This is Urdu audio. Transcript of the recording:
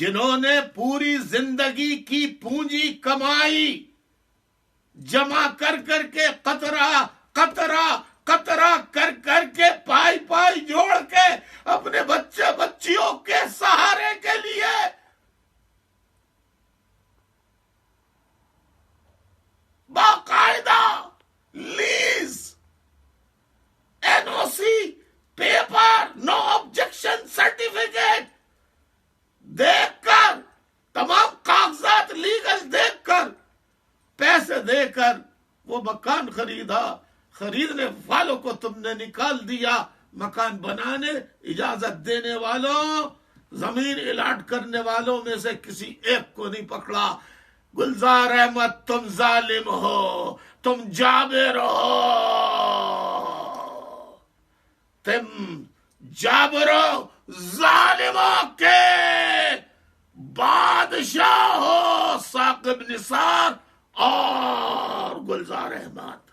جنہوں نے پوری زندگی کی پونجی کمائی جمع کر کر کے قطرہ قطرہ قطرہ کر کر کے پائی پائی جوڑ کے اپنے بچے بچیوں کے سہارے کے لیے باقاعدہ لیز این او سی پیپر نو آبجیکشن سرٹیفکیٹ دیکھ کر تمام کاغذات لیگل دیکھ کر پیسے دے کر وہ مکان خریدنے والوں کو تم نے نکال دیا. مکان بنانے اجازت دینے والوں زمین الاٹ کرنے والوں میں سے کسی ایک کو نہیں پکڑا. گلزار احمد تم ظالم ہو, تم جابر ہو, تم جابروں ظالموں کے بادشاہ ہو, ثاقب نثار اور گلزار احمد.